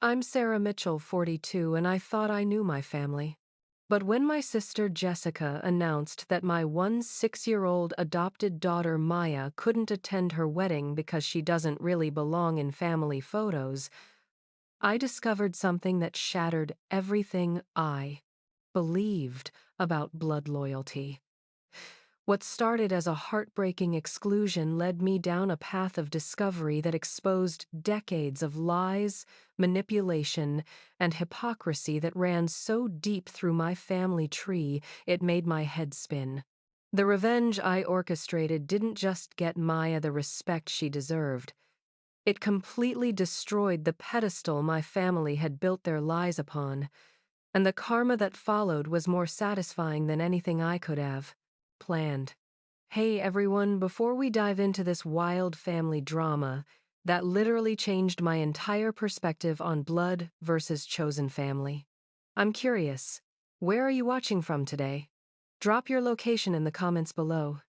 I'm Sarah Mitchell, 42, and I thought I knew my family. But when my sister Jessica announced that my 6-year-old adopted daughter Maya couldn't attend her wedding because she doesn't really belong in family photos, I discovered something that shattered everything I believed about blood loyalty. What started as a heartbreaking exclusion led me down a path of discovery that exposed decades of lies, manipulation, and hypocrisy that ran so deep through my family tree it made my head spin. The revenge I orchestrated didn't just get Maya the respect she deserved. It completely destroyed the pedestal my family had built their lies upon, and the karma that followed was more satisfying than anything I could have planned. Hey everyone, before we dive into this wild family drama that literally changed my entire perspective on blood versus chosen family, I'm curious, where are you watching from today? Drop your location in the comments below.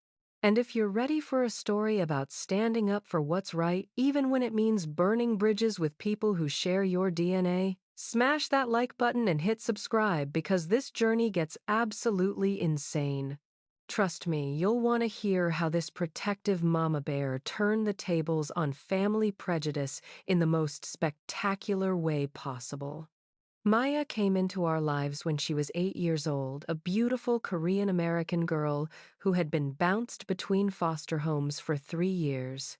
And if you're ready for a story about standing up for what's right, even when it means burning bridges with people who share your DNA, smash that like button and hit subscribe because this journey gets absolutely insane. Trust me, you'll want to hear how this protective mama bear turned the tables on family prejudice in the most spectacular way possible. Maya came into our lives when she was 8 years old, a beautiful Korean-American girl who had been bounced between foster homes for 3 years.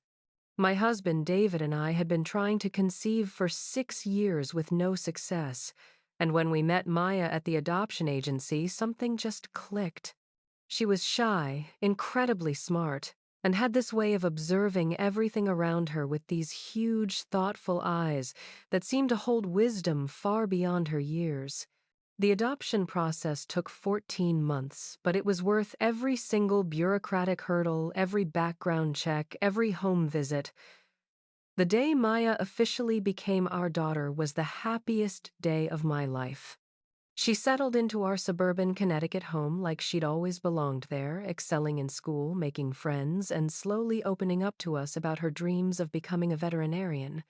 My husband, David, and I had been trying to conceive for 6 years with no success, and when we met Maya at the adoption agency, something just clicked. She was shy, incredibly smart, and had this way of observing everything around her with these huge, thoughtful eyes that seemed to hold wisdom far beyond her years. The adoption process took 14 months, but it was worth every single bureaucratic hurdle, every background check, every home visit. The day Maya officially became our daughter was the happiest day of my life. She settled into our suburban Connecticut home like she'd always belonged there, excelling in school, making friends, and slowly opening up to us about her dreams of becoming a veterinarian.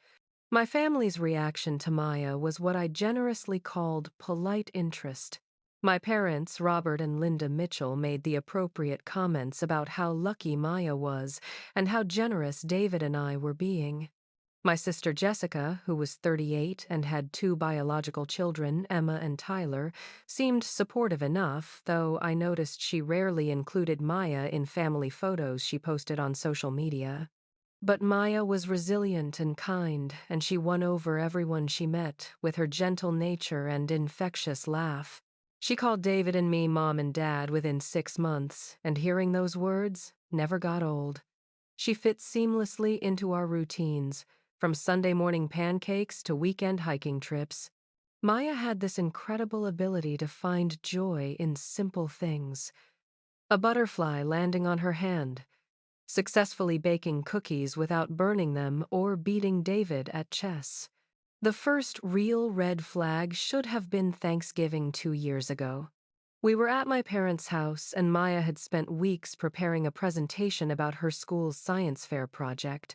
My family's reaction to Maya was what I generously called polite interest. My parents, Robert and Linda Mitchell, made the appropriate comments about how lucky Maya was and how generous David and I were being. My sister Jessica, who was 38 and had two biological children, Emma and Tyler, seemed supportive enough, though I noticed she rarely included Maya in family photos she posted on social media. But Maya was resilient and kind, and she won over everyone she met with her gentle nature and infectious laugh. She called David and me mom and dad within 6 months, and hearing those words never got old. She fit seamlessly into our routines, from Sunday morning pancakes to weekend hiking trips. Maya had this incredible ability to find joy in simple things. A butterfly landing on her hand, successfully baking cookies without burning them, or beating David at chess. The first real red flag should have been Thanksgiving 2 years ago. We were at my parents' house, and Maya had spent weeks preparing a presentation about her school's science fair project.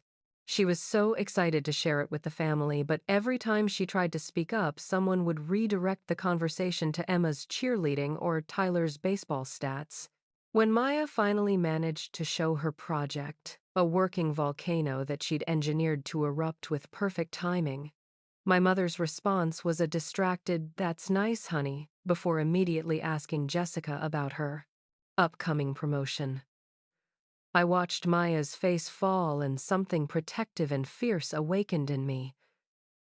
She was so excited to share it with the family, but every time she tried to speak up, someone would redirect the conversation to Emma's cheerleading or Tyler's baseball stats. When Maya finally managed to show her project, a working volcano that she'd engineered to erupt with perfect timing, my mother's response was a distracted, "That's nice, honey," before immediately asking Jessica about her upcoming promotion. I watched Maya's face fall, and something protective and fierce awakened in me.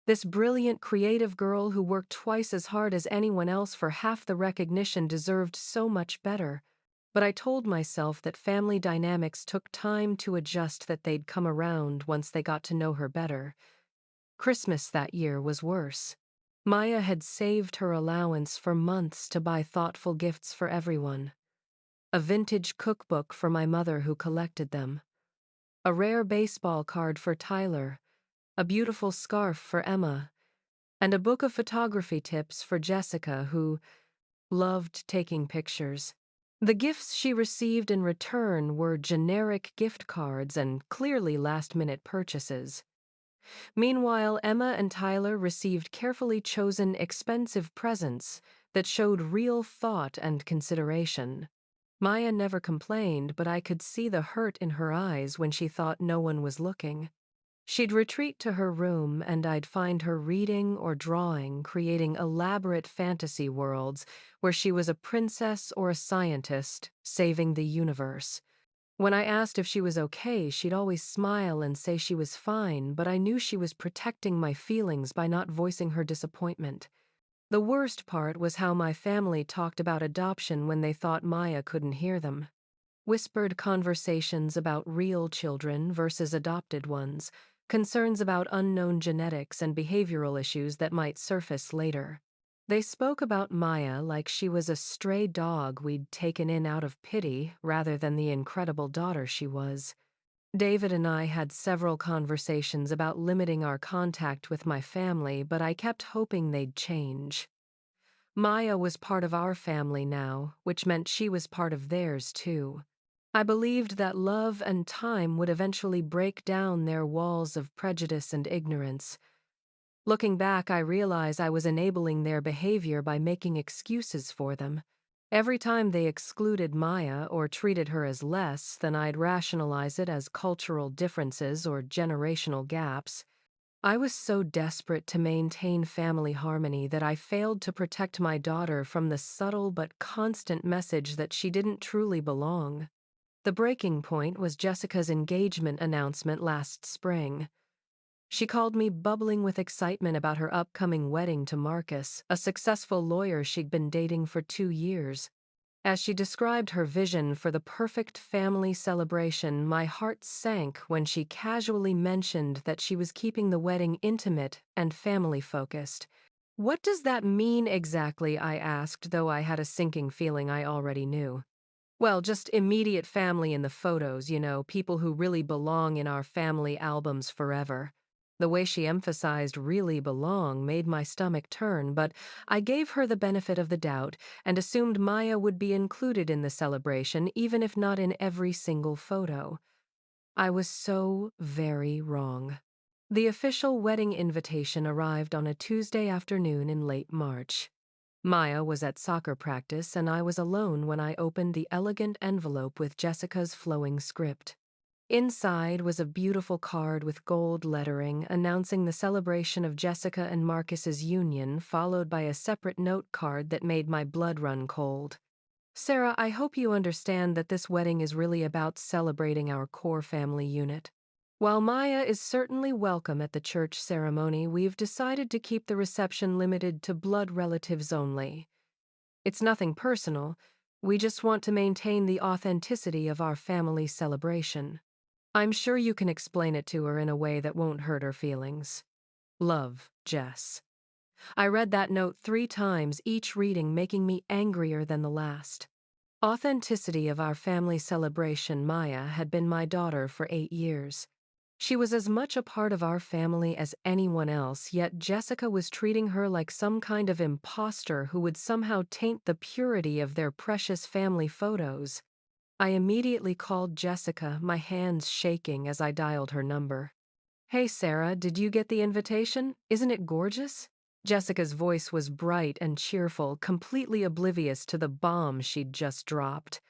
This brilliant, creative girl who worked twice as hard as anyone else for half the recognition deserved so much better. But I told myself that family dynamics took time to adjust, that they'd come around once they got to know her better. Christmas that year was worse. Maya had saved her allowance for months to buy thoughtful gifts for everyone. A vintage cookbook for my mother who collected them. A rare baseball card for Tyler. A beautiful scarf for Emma. And a book of photography tips for Jessica, who loved taking pictures. The gifts she received in return were generic gift cards and clearly last-minute purchases. Meanwhile, Emma and Tyler received carefully chosen, expensive presents that showed real thought and consideration. Maya never complained, but I could see the hurt in her eyes when she thought no one was looking. She'd retreat to her room, and I'd find her reading or drawing, creating elaborate fantasy worlds where she was a princess or a scientist saving the universe. When I asked if she was okay, she'd always smile and say she was fine, but I knew she was protecting my feelings by not voicing her disappointment. The worst part was how my family talked about adoption when they thought Maya couldn't hear them. Whispered conversations about real children versus adopted ones, concerns about unknown genetics and behavioral issues that might surface later. They spoke about Maya like she was a stray dog we'd taken in out of pity rather than the incredible daughter she was. David and I had several conversations about limiting our contact with my family, but I kept hoping they'd change. Maya was part of our family now, which meant she was part of theirs too. I believed that love and time would eventually break down their walls of prejudice and ignorance. Looking back, I realize I was enabling their behavior by making excuses for them. Every time they excluded Maya or treated her as less, then I'd rationalize it as cultural differences or generational gaps. I was so desperate to maintain family harmony that I failed to protect my daughter from the subtle but constant message that she didn't truly belong. The breaking point was Jessica's engagement announcement last spring. She called me bubbling with excitement about her upcoming wedding to Marcus, a successful lawyer she'd been dating for 2 years. As she described her vision for the perfect family celebration, my heart sank when she casually mentioned that she was keeping the wedding intimate and family-focused. "What does that mean exactly?" I asked, though I had a sinking feeling I already knew. "Well, just immediate family in the photos, people who really belong in our family albums forever." The way she emphasized "really belong" made my stomach turn, but I gave her the benefit of the doubt and assumed Maya would be included in the celebration, even if not in every single photo. I was so very wrong. The official wedding invitation arrived on a Tuesday afternoon in late March. Maya was at soccer practice, and I was alone when I opened the elegant envelope with Jessica's flowing script. Inside was a beautiful card with gold lettering announcing the celebration of Jessica and Marcus's union, followed by a separate note card that made my blood run cold. "Sarah, I hope you understand that this wedding is really about celebrating our core family unit. While Maya is certainly welcome at the church ceremony, we've decided to keep the reception limited to blood relatives only. It's nothing personal. We just want to maintain the authenticity of our family celebration. I'm sure you can explain it to her in a way that won't hurt her feelings. Love, Jess." I read that note 3 times, each reading making me angrier than the last. Authenticity of our family celebration. Maya had been my daughter for 8 years. She was as much a part of our family as anyone else, yet Jessica was treating her like some kind of imposter who would somehow taint the purity of their precious family photos. I immediately called Jessica, my hands shaking as I dialed her number. "Hey Sarah, did you get the invitation? Isn't it gorgeous?" Jessica's voice was bright and cheerful, completely oblivious to the bomb she'd just dropped.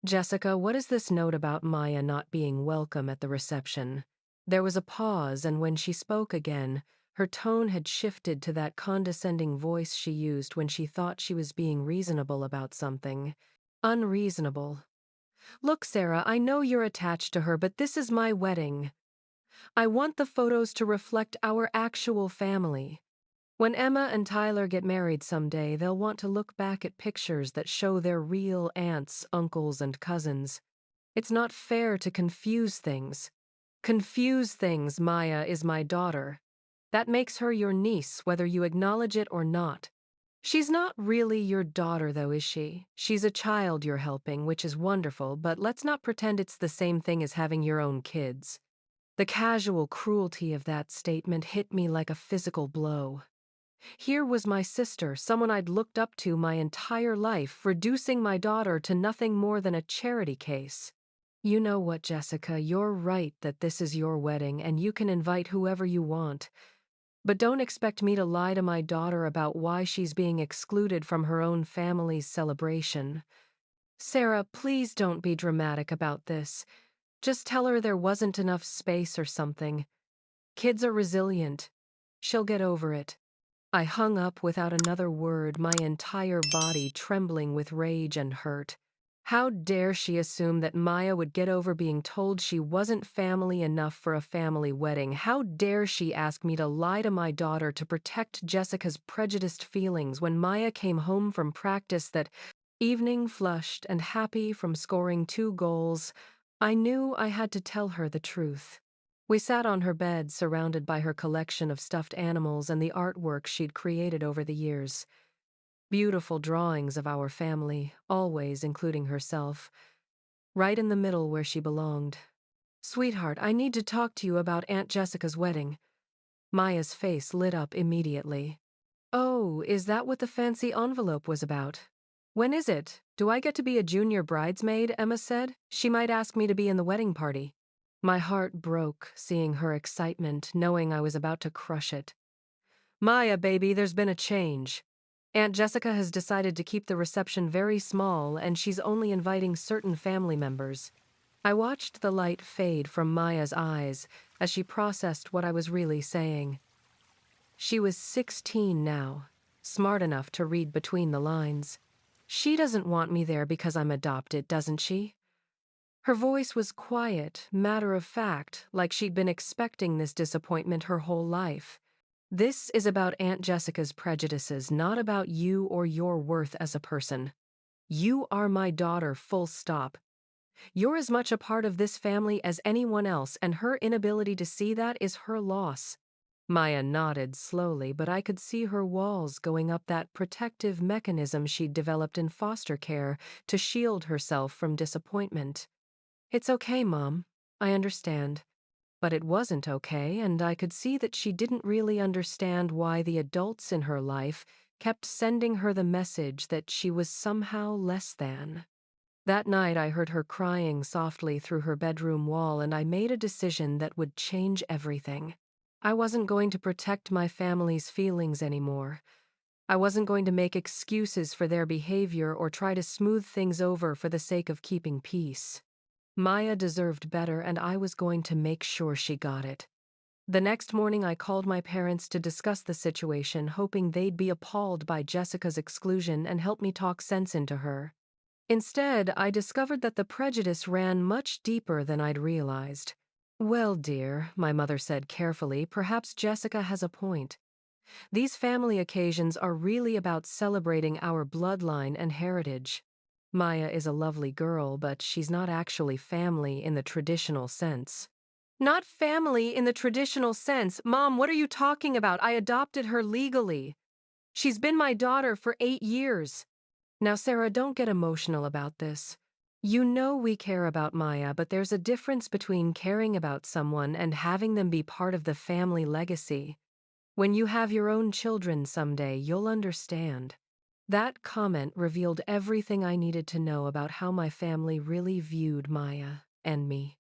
"Jessica, what is this note about Maya not being welcome at the reception?" There was a pause, and when she spoke again, her tone had shifted to that condescending voice she used when she thought she was being reasonable about something. Unreasonable. "Look, Sarah, I know you're attached to her, but this is my wedding. I want the photos to reflect our actual family. When Emma and Tyler get married someday, they'll want to look back at pictures that show their real aunts, uncles, and cousins. It's not fair to confuse things. Confuse things. Maya is my daughter. That makes her your niece, whether you acknowledge it or not. She's not really your daughter, though, is she? She's a child you're helping, which is wonderful, but let's not pretend it's the same thing as having your own kids." The casual cruelty of that statement hit me like a physical blow. Here was my sister, someone I'd looked up to my entire life, reducing my daughter to nothing more than a charity case. You know what, Jessica, you're right that this is your wedding and you can invite whoever you want. But don't expect me to lie to my daughter about why she's being excluded from her own family's celebration. Sarah, please don't be dramatic about this. Just tell her there wasn't enough space or something. Kids are resilient. She'll get over it. I hung up without another word, my entire body trembling with rage and hurt. How dare she assume that Maya would get over being told she wasn't family enough for a family wedding? How dare she ask me to lie to my daughter to protect Jessica's prejudiced feelings when Maya came home from practice that evening, flushed and happy from scoring 2 goals? I knew I had to tell her the truth. We sat on her bed, surrounded by her collection of stuffed animals and the artwork she'd created over the years. Beautiful drawings of our family, always including herself, right in the middle where she belonged. "Sweetheart, I need to talk to you about Aunt Jessica's wedding." Maya's face lit up immediately. "Oh, is that what the fancy envelope was about? When is it? Do I get to be a junior bridesmaid?" Emma said. "She might ask me to be in the wedding party." My heart broke, seeing her excitement, knowing I was about to crush it. "Maya, baby, there's been a change. Aunt Jessica has decided to keep the reception very small, and she's only inviting certain family members." I watched the light fade from Maya's eyes as she processed what I was really saying. She was 16 now, smart enough to read between the lines. "She doesn't want me there because I'm adopted, doesn't she?" Her voice was quiet, matter of fact, like she'd been expecting this disappointment her whole life. "This is about Aunt Jessica's prejudices, not about you or your worth as a person. You are my daughter, full stop. You're as much a part of this family as anyone else, and her inability to see that is her loss." Maya nodded slowly, but I could see her walls going up, that protective mechanism she'd developed in foster care to shield herself from disappointment. "It's okay, Mom. I understand." But it wasn't okay, and I could see that she didn't really understand why the adults in her life kept sending her the message that she was somehow less than. That night I heard her crying softly through her bedroom wall, and I made a decision that would change everything. I wasn't going to protect my family's feelings anymore. I wasn't going to make excuses for their behavior or try to smooth things over for the sake of keeping peace. Maya deserved better, and I was going to make sure she got it. The next morning, I called my parents to discuss the situation, hoping they'd be appalled by Jessica's exclusion and help me talk sense into her. Instead, I discovered that the prejudice ran much deeper than I'd realized. "Well, dear," my mother said carefully, "perhaps Jessica has a point. These family occasions are really about celebrating our bloodline and heritage. Maya is a lovely girl, but she's not actually family in the traditional sense." "Not family in the traditional sense? Mom, what are you talking about? I adopted her legally. She's been my daughter for 8 years. Now, Sarah, don't get emotional about this. You know we care about Maya, but there's a difference between caring about someone and having them be part of the family legacy. When you have your own children someday, you'll understand." That comment revealed everything I needed to know about how my family really viewed Maya and me.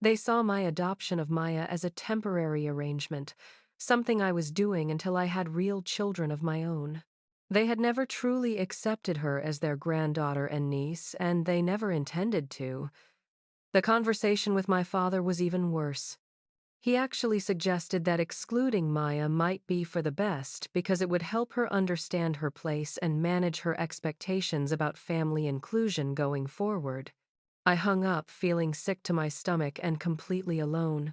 They saw my adoption of Maya as a temporary arrangement, something I was doing until I had real children of my own. They had never truly accepted her as their granddaughter and niece, and they never intended to. The conversation with my father was even worse. He actually suggested that excluding Maya might be for the best because it would help her understand her place and manage her expectations about family inclusion going forward. I hung up, feeling sick to my stomach and completely alone.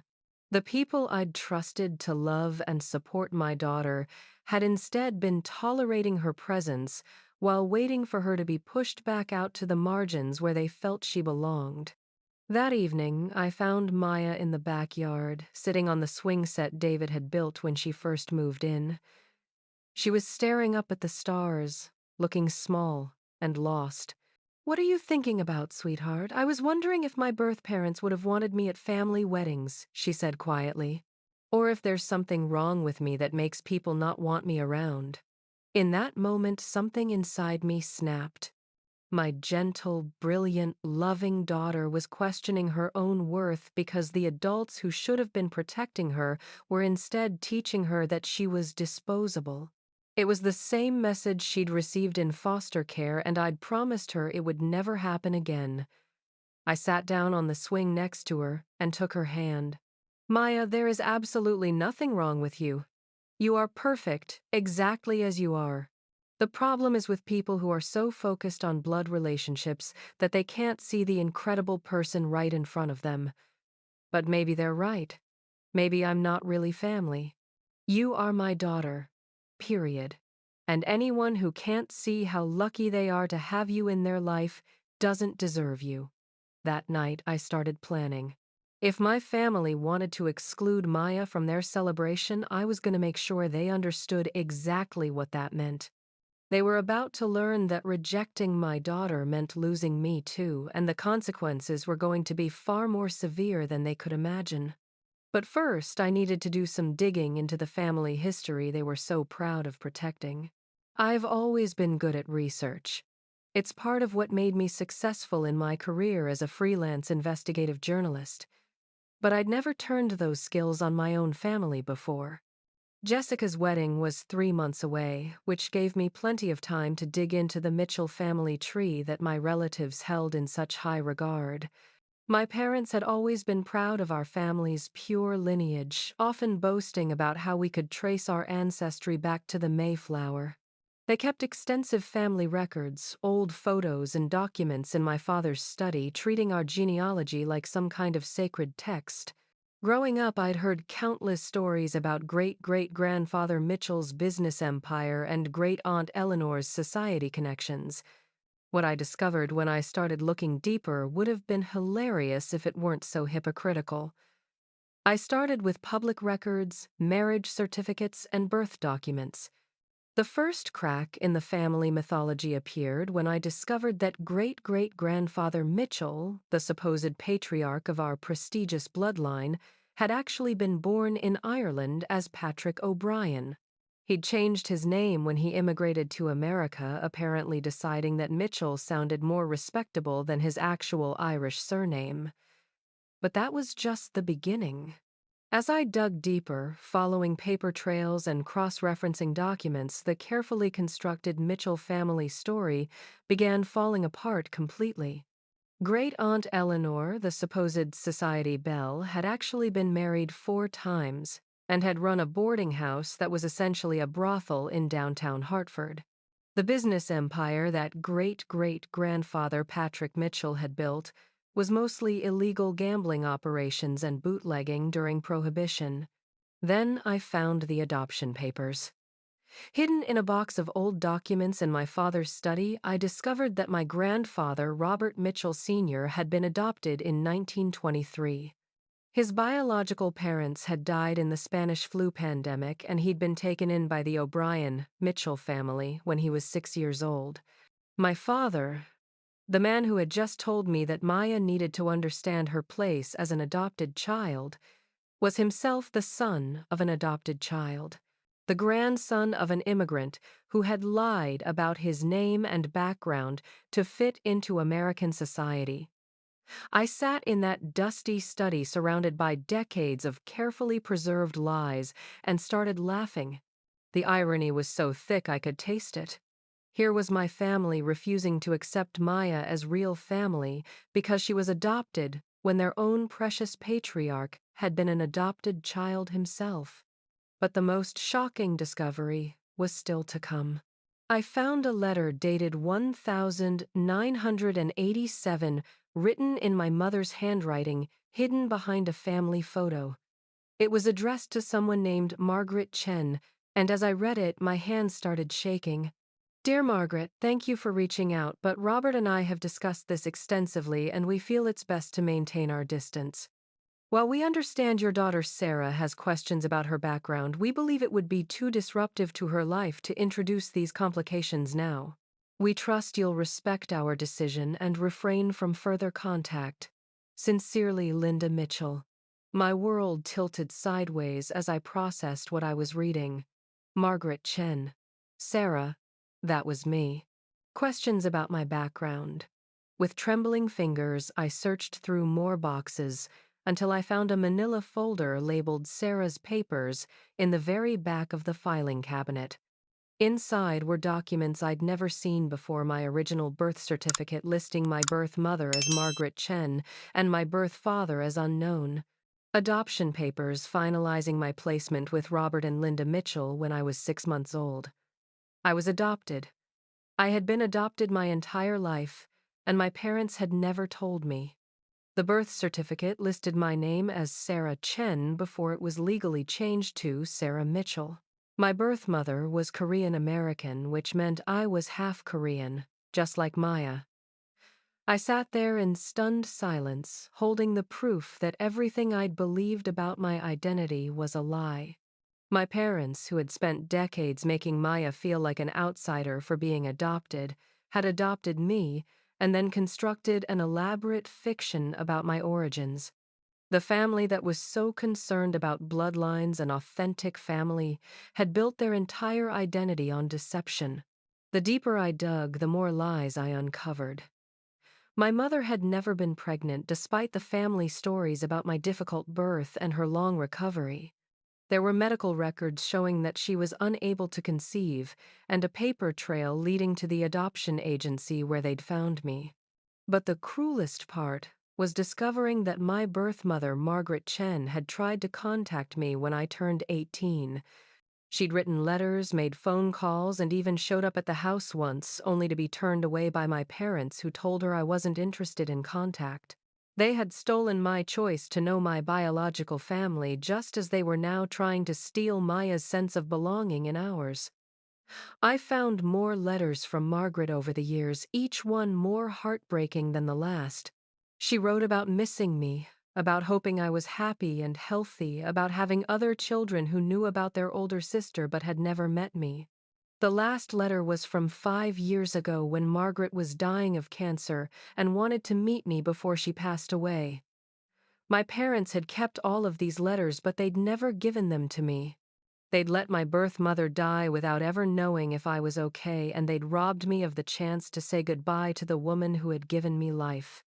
The people I'd trusted to love and support my daughter had instead been tolerating her presence while waiting for her to be pushed back out to the margins where they felt she belonged. That evening, I found Maya in the backyard, sitting on the swing set David had built when she first moved in. She was staring up at the stars, looking small and lost. "What are you thinking about, sweetheart? I was wondering if my birth parents would have wanted me at family weddings," she said quietly. "Or if there's something wrong with me that makes people not want me around." In that moment, something inside me snapped. My gentle, brilliant, loving daughter was questioning her own worth because the adults who should have been protecting her were instead teaching her that she was disposable. It was the same message she'd received in foster care, and I'd promised her it would never happen again. I sat down on the swing next to her and took her hand. Maya, there is absolutely nothing wrong with you. You are perfect, exactly as you are. The problem is with people who are so focused on blood relationships that they can't see the incredible person right in front of them. But maybe they're right. Maybe I'm not really family. You are my daughter. Period. And anyone who can't see how lucky they are to have you in their life doesn't deserve you. That night, I started planning. If my family wanted to exclude Maya from their celebration, I was going to make sure they understood exactly what that meant. They were about to learn that rejecting my daughter meant losing me too, and the consequences were going to be far more severe than they could imagine. But first, I needed to do some digging into the family history they were so proud of protecting. I've always been good at research. It's part of what made me successful in my career as a freelance investigative journalist. But I'd never turned those skills on my own family before. Jessica's wedding was 3 months away, which gave me plenty of time to dig into the Mitchell family tree that my relatives held in such high regard. My parents had always been proud of our family's pure lineage, often boasting about how we could trace our ancestry back to the Mayflower. They kept extensive family records, old photos, and documents in my father's study, treating our genealogy like some kind of sacred text. Growing up, I'd heard countless stories about great-great-grandfather Mitchell's business empire and great-aunt Eleanor's society connections. What I discovered when I started looking deeper would have been hilarious if it weren't so hypocritical. I started with public records, marriage certificates, and birth documents. The first crack in the family mythology appeared when I discovered that great-great-grandfather Mitchell, the supposed patriarch of our prestigious bloodline, had actually been born in Ireland as Patrick O'Brien. He'd changed his name when he immigrated to America, apparently deciding that Mitchell sounded more respectable than his actual Irish surname. But that was just the beginning. As I dug deeper, following paper trails and cross-referencing documents, the carefully constructed Mitchell family story began falling apart completely. Great-aunt Eleanor, the supposed society belle, had actually been married 4 times and had run a boarding house that was essentially a brothel in downtown Hartford. The business empire that great-great-grandfather Patrick Mitchell had built was mostly illegal gambling operations and bootlegging during Prohibition. Then I found the adoption papers. Hidden in a box of old documents in my father's study, I discovered that my grandfather, Robert Mitchell Sr., had been adopted in 1923. His biological parents had died in the Spanish flu pandemic, and he'd been taken in by the O'Brien Mitchell family when he was 6 years old. My father, the man who had just told me that Maya needed to understand her place as an adopted child, was himself the son of an adopted child, the grandson of an immigrant who had lied about his name and background to fit into American society. I sat in that dusty study surrounded by decades of carefully preserved lies and started laughing. The irony was so thick I could taste it. Here was my family refusing to accept Maya as real family because she was adopted when their own precious patriarch had been an adopted child himself. But the most shocking discovery was still to come. I found a letter dated 1987 written in my mother's handwriting, hidden behind a family photo. It was addressed to someone named Margaret Chen, and as I read it, my hands started shaking. Dear Margaret, thank you for reaching out, but Robert and I have discussed this extensively, and we feel it's best to maintain our distance. While we understand your daughter Sarah has questions about her background, we believe it would be too disruptive to her life to introduce these complications now. We trust you'll respect our decision and refrain from further contact. Sincerely, Linda Mitchell. My world tilted sideways as I processed what I was reading. Margaret Chen. Sarah. That was me. Questions about my background. With trembling fingers, I searched through more boxes until I found a manila folder labeled Sarah's Papers in the very back of the filing cabinet. Inside were documents I'd never seen before: my original birth certificate listing my birth mother as Margaret Chen and my birth father as unknown. Adoption papers finalizing my placement with Robert and Linda Mitchell when I was 6 months old. I was adopted. I had been adopted my entire life, and my parents had never told me. The birth certificate listed my name as Sarah Chen before it was legally changed to Sarah Mitchell. My birth mother was Korean American, which meant I was half Korean, just like Maya. I sat there in stunned silence, holding the proof that everything I'd believed about my identity was a lie. My parents, who had spent decades making Maya feel like an outsider for being adopted, had adopted me and then constructed an elaborate fiction about my origins. The family that was so concerned about bloodlines and authentic family had built their entire identity on deception. The deeper I dug, the more lies I uncovered. My mother had never been pregnant, despite the family stories about my difficult birth and her long recovery. There were medical records showing that she was unable to conceive, and a paper trail leading to the adoption agency where they'd found me. But the cruelest part was discovering that my birth mother, Margaret Chen, had tried to contact me when I turned 18. She'd written letters, made phone calls, and even showed up at the house once, only to be turned away by my parents, who told her I wasn't interested in contact. They had stolen my choice to know my biological family, just as they were now trying to steal Maya's sense of belonging in ours. I found more letters from Margaret over the years, each one more heartbreaking than the last. She wrote about missing me, about hoping I was happy and healthy, about having other children who knew about their older sister but had never met me. The last letter was from 5 years ago, when Margaret was dying of cancer and wanted to meet me before she passed away. My parents had kept all of these letters, but they'd never given them to me. They'd let my birth mother die without ever knowing if I was okay, and they'd robbed me of the chance to say goodbye to the woman who had given me life.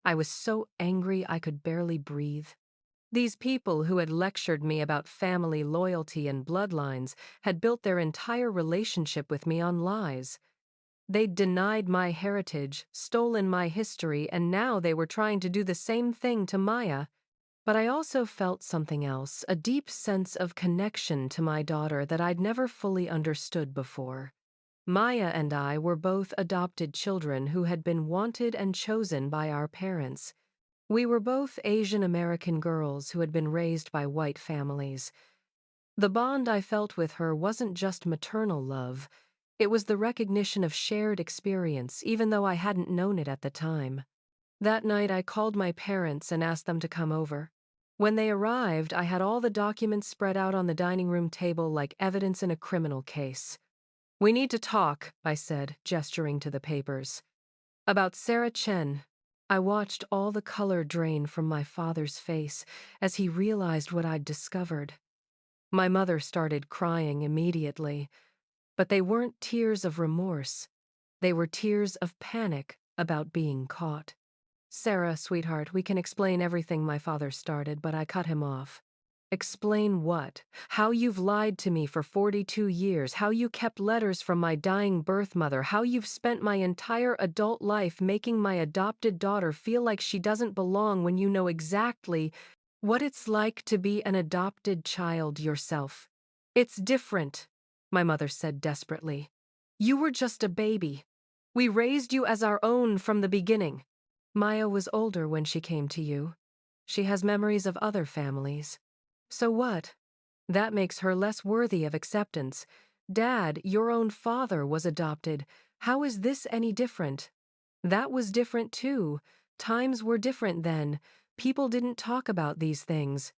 I was so angry I could barely breathe. These people who had lectured me about family loyalty and bloodlines had built their entire relationship with me on lies. They'd denied my heritage, stolen my history, and now they were trying to do the same thing to Maya. But I also felt something else, a deep sense of connection to my daughter that I'd never fully understood before. Maya and I were both adopted children who had been wanted and chosen by our parents. We were both Asian American girls who had been raised by white families. The bond I felt with her wasn't just maternal love. It was the recognition of shared experience, even though I hadn't known it at the time. That night, I called my parents and asked them to come over. When they arrived, I had all the documents spread out on the dining room table like evidence in a criminal case. "We need to talk," I said, gesturing to the papers. "About Sarah Chen." I watched all the color drain from my father's face as he realized what I'd discovered. My mother started crying immediately, but they weren't tears of remorse. They were tears of panic about being caught. "Sarah, sweetheart, we can explain everything," my father started, but I cut him off. "Explain what? How you've lied to me for 42 years, how you kept letters from my dying birth mother, how you've spent my entire adult life making my adopted daughter feel like she doesn't belong when you know exactly what it's like to be an adopted child yourself. It's different," my mother said desperately. "You were just a baby. We raised you as our own from the beginning. Maya was older when she came to you. She has memories of other families. So what? That makes her less worthy of acceptance. Dad, your own father, was adopted. How is this any different? That was different too. Times were different then. People didn't talk about these things.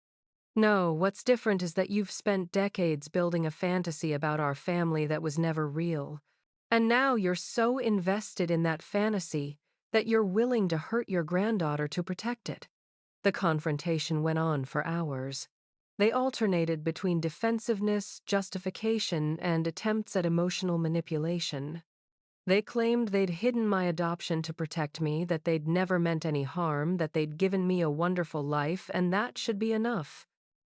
No, what's different is that you've spent decades building a fantasy about our family that was never real. And now you're so invested in that fantasy that you're willing to hurt your granddaughter to protect it." The confrontation went on for hours. They alternated between defensiveness, justification, and attempts at emotional manipulation. They claimed they'd hidden my adoption to protect me, that they'd never meant any harm, that they'd given me a wonderful life, and that should be enough.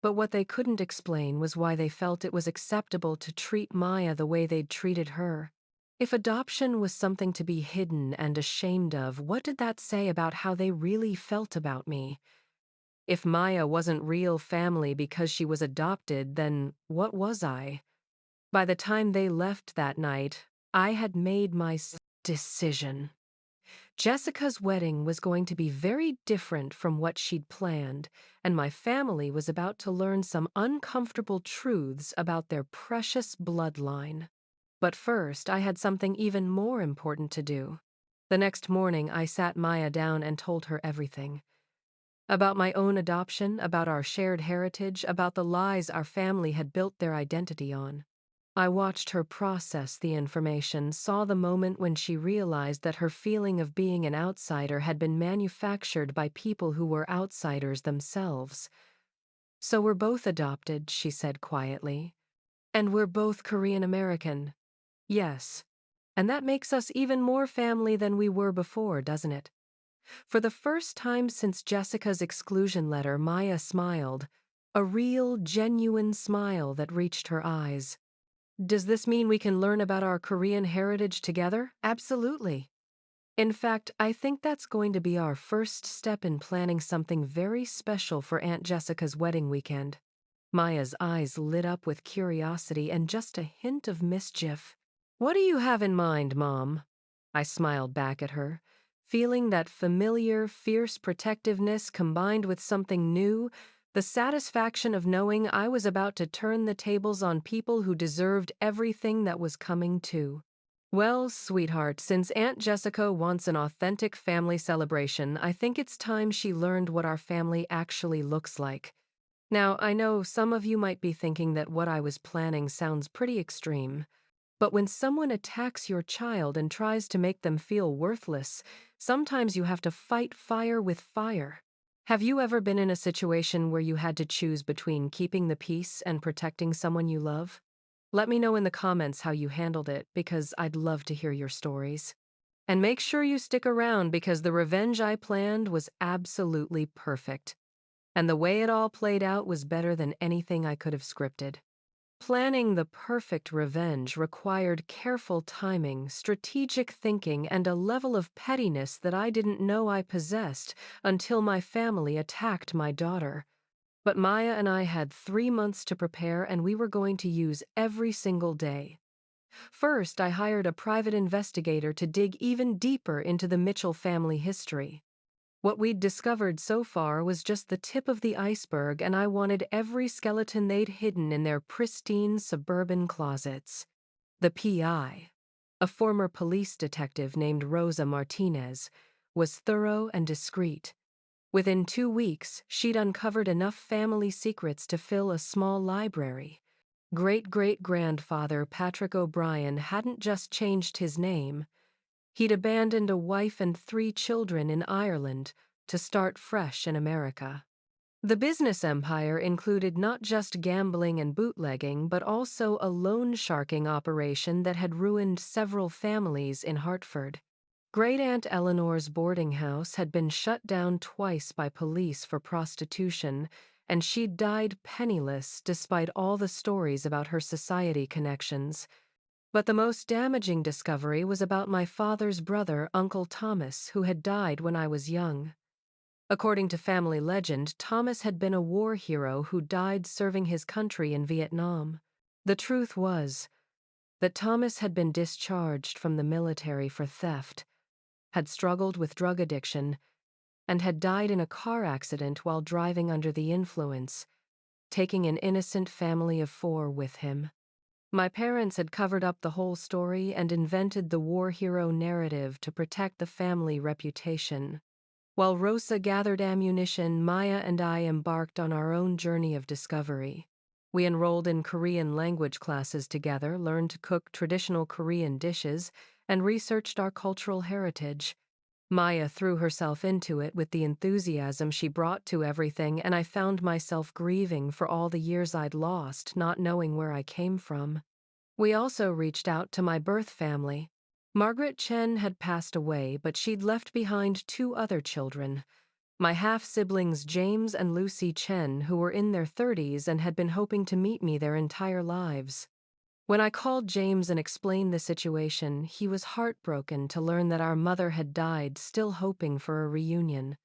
But what they couldn't explain was why they felt it was acceptable to treat Maya the way they'd treated her. If adoption was something to be hidden and ashamed of, what did that say about how they really felt about me? If Maya wasn't real family because she was adopted, then what was I? By the time they left that night, I had made my decision. Jessica's wedding was going to be very different from what she'd planned, and my family was about to learn some uncomfortable truths about their precious bloodline. But first, I had something even more important to do. The next morning, I sat Maya down and told her everything. About my own adoption, about our shared heritage, about the lies our family had built their identity on. I watched her process the information, saw the moment when she realized that her feeling of being an outsider had been manufactured by people who were outsiders themselves. "So we're both adopted," she said quietly. "And we're both Korean American." "Yes. And that makes us even more family than we were before, doesn't it?" For the first time since Jessica's exclusion letter, Maya smiled. A real, genuine smile that reached her eyes. "Does this mean we can learn about our Korean heritage together?" "Absolutely. In fact, I think that's going to be our first step in planning something very special for Aunt Jessica's wedding weekend." Maya's eyes lit up with curiosity and just a hint of mischief. "What do you have in mind, Mom?" I smiled back at her, feeling that familiar, fierce protectiveness combined with something new, the satisfaction of knowing I was about to turn the tables on people who deserved everything that was coming too. "Well, sweetheart, since Aunt Jessica wants an authentic family celebration, I think it's time she learned what our family actually looks like. Now, I know some of you might be thinking that what I was planning sounds pretty extreme. But when someone attacks your child and tries to make them feel worthless, sometimes you have to fight fire with fire. Have you ever been in a situation where you had to choose between keeping the peace and protecting someone you love? Let me know in the comments how you handled it, because I'd love to hear your stories. And make sure you stick around, because the revenge I planned was absolutely perfect. And the way it all played out was better than anything I could have scripted. Planning the perfect revenge required careful timing, strategic thinking, and a level of pettiness that I didn't know I possessed until my family attacked my daughter. But Maya and I had 3 months to prepare, and we were going to use every single day. First, I hired a private investigator to dig even deeper into the Mitchell family history. What we'd discovered so far was just the tip of the iceberg, and I wanted every skeleton they'd hidden in their pristine suburban closets. The PI, a former police detective named Rosa Martinez, was thorough and discreet. Within 2 weeks, she'd uncovered enough family secrets to fill a small library. Great-great-grandfather Patrick O'Brien hadn't just changed his name. He'd abandoned a wife and 3 children in Ireland to start fresh in America. The business empire included not just gambling and bootlegging, but also a loan sharking operation that had ruined several families in Hartford. Great-Aunt Eleanor's boarding house had been shut down twice by police for prostitution, and she'd died penniless despite all the stories about her society connections. But the most damaging discovery was about my father's brother, Uncle Thomas, who had died when I was young. According to family legend, Thomas had been a war hero who died serving his country in Vietnam. The truth was that Thomas had been discharged from the military for theft, had struggled with drug addiction, and had died in a car accident while driving under the influence, taking an innocent family of 4 with him. My parents had covered up the whole story and invented the war hero narrative to protect the family reputation. While Rosa gathered ammunition, Maya and I embarked on our own journey of discovery. We enrolled in Korean language classes together, learned to cook traditional Korean dishes, and researched our cultural heritage. Maya threw herself into it with the enthusiasm she brought to everything, and I found myself grieving for all the years I'd lost, not knowing where I came from. We also reached out to my birth family. Margaret Chen had passed away, but she'd left behind two other children. My half-siblings James and Lucy Chen, who were in their 30s and had been hoping to meet me their entire lives. When I called James and explained the situation, he was heartbroken to learn that our mother had died, still hoping for a reunion.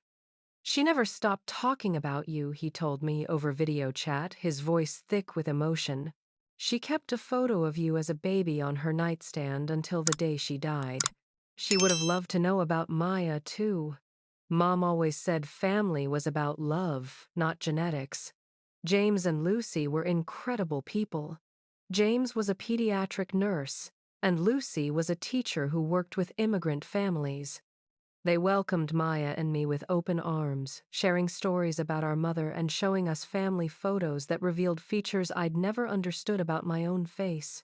"She never stopped talking about you," he told me over video chat, his voice thick with emotion. "She kept a photo of you as a baby on her nightstand until the day she died. She would have loved to know about Maya, too. Mom always said family was about love, not genetics." James and Lucy were incredible people. James was a pediatric nurse, and Lucy was a teacher who worked with immigrant families. They welcomed Maya and me with open arms, sharing stories about our mother and showing us family photos that revealed features I'd never understood about my own face.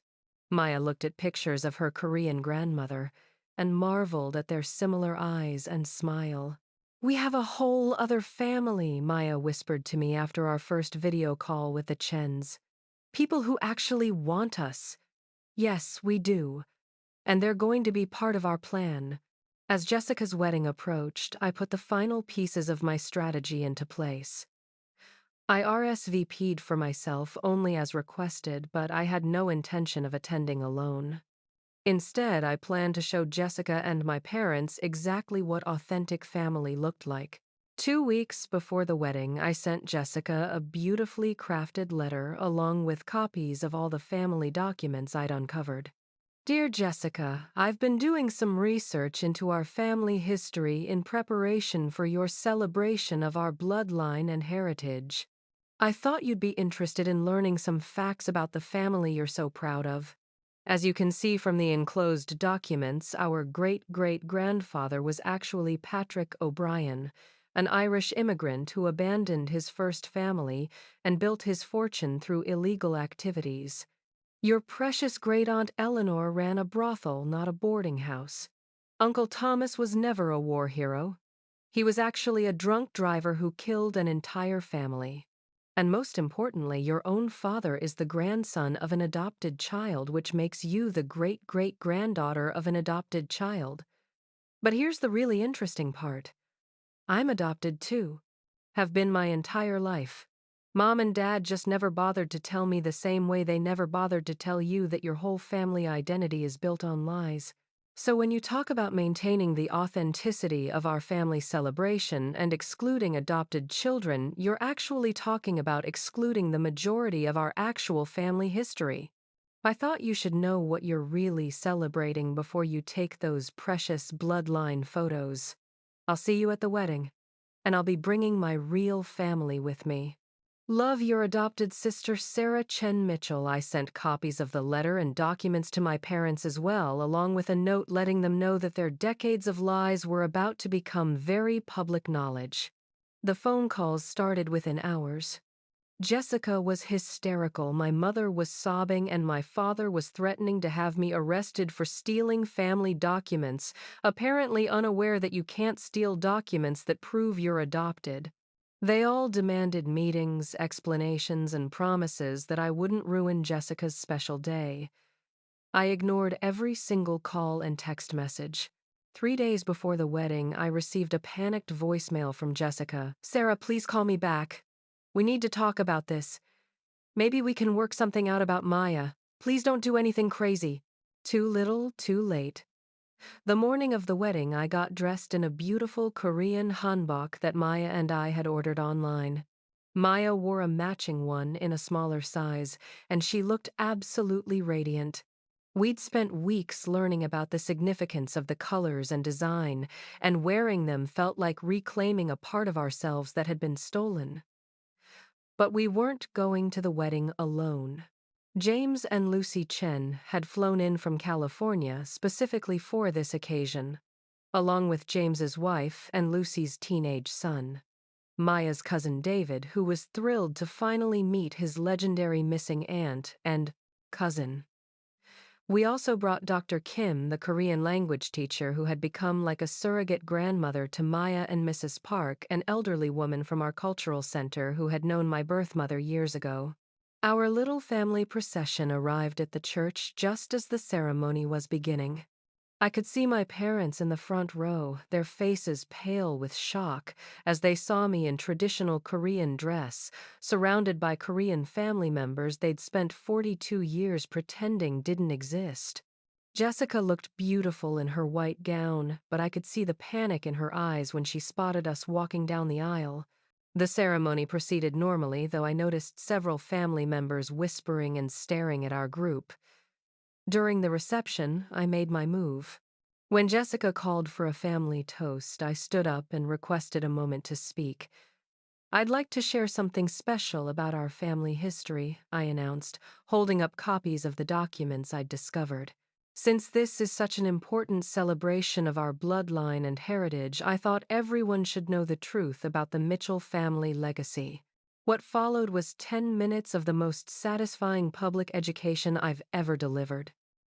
Maya looked at pictures of her Korean grandmother and marveled at their similar eyes and smile. "We have a whole other family," Maya whispered to me after our first video call with the Chens. "People who actually want us. Yes, we do. And they're going to be part of our plan." As Jessica's wedding approached, I put the final pieces of my strategy into place. I RSVP'd for myself only as requested, but I had no intention of attending alone. Instead, I planned to show Jessica and my parents exactly what authentic family looked like. 2 weeks before the wedding, I sent Jessica a beautifully crafted letter along with copies of all the family documents I'd uncovered. "Dear Jessica, I've been doing some research into our family history in preparation for your celebration of our bloodline and heritage. I thought you'd be interested in learning some facts about the family you're so proud of. As you can see from the enclosed documents, our great-great-grandfather was actually Patrick O'Brien, an Irish immigrant who abandoned his first family and built his fortune through illegal activities. Your precious great-aunt Eleanor ran a brothel, not a boarding house. Uncle Thomas was never a war hero. He was actually a drunk driver who killed an entire family. And most importantly, your own father is the grandson of an adopted child, which makes you the great-great-granddaughter of an adopted child. But here's the really interesting part. I'm adopted too. Have been my entire life. Mom and Dad just never bothered to tell me the same way they never bothered to tell you that your whole family identity is built on lies. So when you talk about maintaining the authenticity of our family celebration and excluding adopted children, you're actually talking about excluding the majority of our actual family history. I thought you should know what you're really celebrating before you take those precious bloodline photos. I'll see you at the wedding, and I'll be bringing my real family with me. Love, your adopted sister Sarah Chen Mitchell. I sent copies of the letter and documents to my parents as well, along with a note letting them know that their decades of lies were about to become very public knowledge. The phone calls started within hours. Jessica was hysterical, my mother was sobbing, and my father was threatening to have me arrested for stealing family documents, apparently unaware that you can't steal documents that prove you're adopted. They all demanded meetings, explanations, and promises that I wouldn't ruin Jessica's special day. I ignored every single call and text message. 3 days before the wedding, I received a panicked voicemail from Jessica. "Sarah, please call me back. We need to talk about this. Maybe we can work something out about Maya. Please don't do anything crazy." Too little, too late. The morning of the wedding, I got dressed in a beautiful Korean hanbok that Maya and I had ordered online. Maya wore a matching one in a smaller size, and she looked absolutely radiant. We'd spent weeks learning about the significance of the colors and design, and wearing them felt like reclaiming a part of ourselves that had been stolen. But we weren't going to the wedding alone. James and Lucy Chen had flown in from California specifically for this occasion, along with James's wife and Lucy's teenage son. Maya's cousin David, who was thrilled to finally meet his legendary missing aunt and cousin. We also brought Dr. Kim, the Korean language teacher who had become like a surrogate grandmother to Maya and Mrs. Park, an elderly woman from our cultural center who had known my birth mother years ago. Our little family procession arrived at the church just as the ceremony was beginning. I could see my parents in the front row, their faces pale with shock as they saw me in traditional Korean dress, surrounded by Korean family members they'd spent 42 years pretending didn't exist. Jessica looked beautiful in her white gown, but I could see the panic in her eyes when she spotted us walking down the aisle. The ceremony proceeded normally, though I noticed several family members whispering and staring at our group. During the reception, I made my move. When Jessica called for a family toast, I stood up and requested a moment to speak. "I'd like to share something special about our family history," I announced, holding up copies of the documents I'd discovered. "Since this is such an important celebration of our bloodline and heritage, I thought everyone should know the truth about the Mitchell family legacy." What followed was 10 minutes of the most satisfying public education I've ever delivered.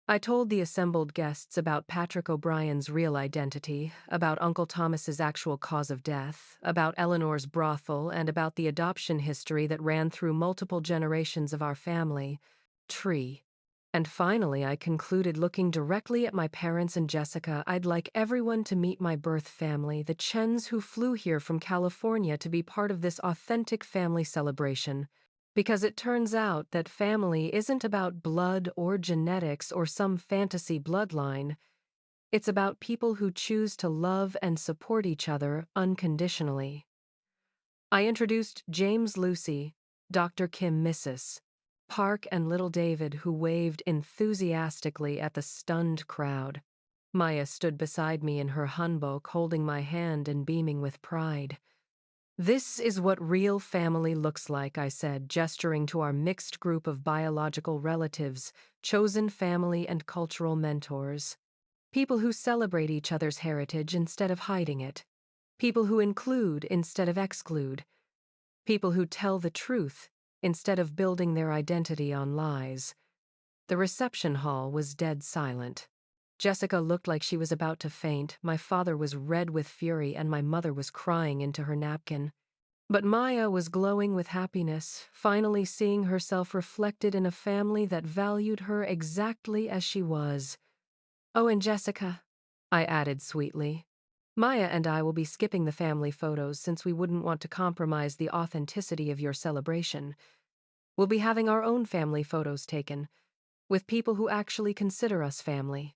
I told the assembled guests about Patrick O'Brien's real identity, about Uncle Thomas's actual cause of death, about Eleanor's brothel, and about the adoption history that ran through multiple generations of our family tree. And finally, I concluded, looking directly at my parents and Jessica, "I'd like everyone to meet my birth family, the Chens who flew here from California to be part of this authentic family celebration." Because it turns out that family isn't about blood or genetics or some fantasy bloodline. It's about people who choose to love and support each other unconditionally. I introduced James Lucy, Dr. Kim Missis, Park and little David, who waved enthusiastically at the stunned crowd. Maya stood beside me in her hanbok, holding my hand and beaming with pride. "This is what real family looks like," I said, gesturing to our mixed group of biological relatives, chosen family and cultural mentors. People who celebrate each other's heritage instead of hiding it. People who include instead of exclude. People who tell the truth instead of building their identity on lies. The reception hall was dead silent. Jessica looked like she was about to faint, my father was red with fury, and my mother was crying into her napkin. But Maya was glowing with happiness, finally seeing herself reflected in a family that valued her exactly as she was. "Oh, and Jessica," I added sweetly, "Maya and I will be skipping the family photos since we wouldn't want to compromise the authenticity of your celebration. We'll be having our own family photos taken, with people who actually consider us family."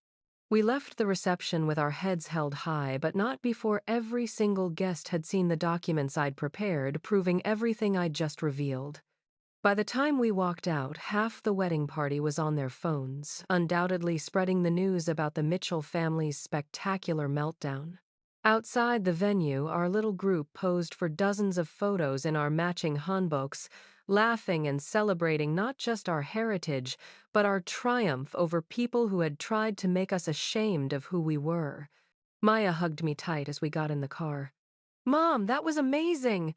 We left the reception with our heads held high, but not before every single guest had seen the documents I'd prepared, proving everything I'd just revealed. By the time we walked out, half the wedding party was on their phones, undoubtedly spreading the news about the Mitchell family's spectacular meltdown. Outside the venue, our little group posed for dozens of photos in our matching hanboks, laughing and celebrating not just our heritage, but our triumph over people who had tried to make us ashamed of who we were. Maya hugged me tight as we got in the car. "Mom, that was amazing!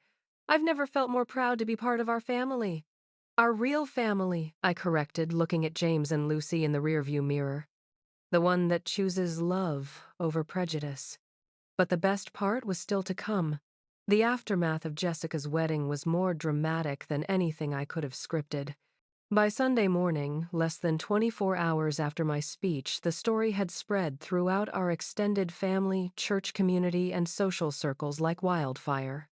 I've never felt more proud to be part of our family." "Our real family," I corrected, looking at James and Lucy in the rearview mirror. "The one that chooses love over prejudice." But the best part was still to come. The aftermath of Jessica's wedding was more dramatic than anything I could have scripted. By Sunday morning, less than 24 hours after my speech, the story had spread throughout our extended family, church community, and social circles like wildfire.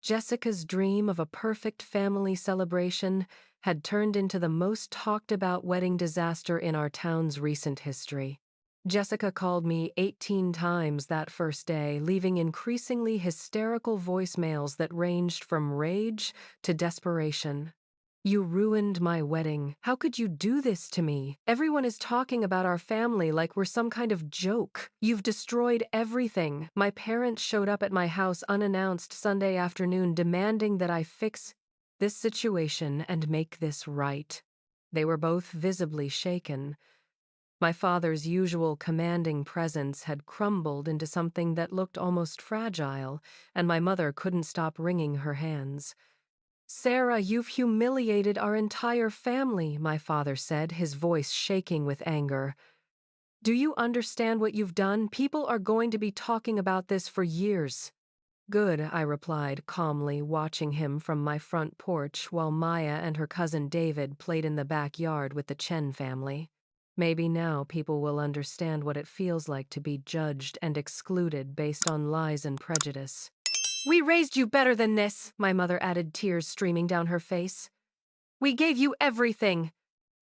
Jessica's dream of a perfect family celebration had turned into the most talked about wedding disaster in our town's recent history. Jessica called me 18 times that first day, leaving increasingly hysterical voicemails that ranged from rage to desperation. "You ruined my wedding. How could you do this to me? Everyone is talking about our family like we're some kind of joke. You've destroyed everything." My parents showed up at my house unannounced Sunday afternoon, demanding that I fix this situation and make this right. They were both visibly shaken. My father's usual commanding presence had crumbled into something that looked almost fragile, and my mother couldn't stop wringing her hands. "Sarah, you've humiliated our entire family," my father said, his voice shaking with anger. "Do you understand what you've done? People are going to be talking about this for years." "Good," I replied calmly, watching him from my front porch while Maya and her cousin David played in the backyard with the Chen family. Maybe now people will understand what it feels like to be judged and excluded based on lies and prejudice. We raised you better than this, my mother added, tears streaming down her face. We gave you everything.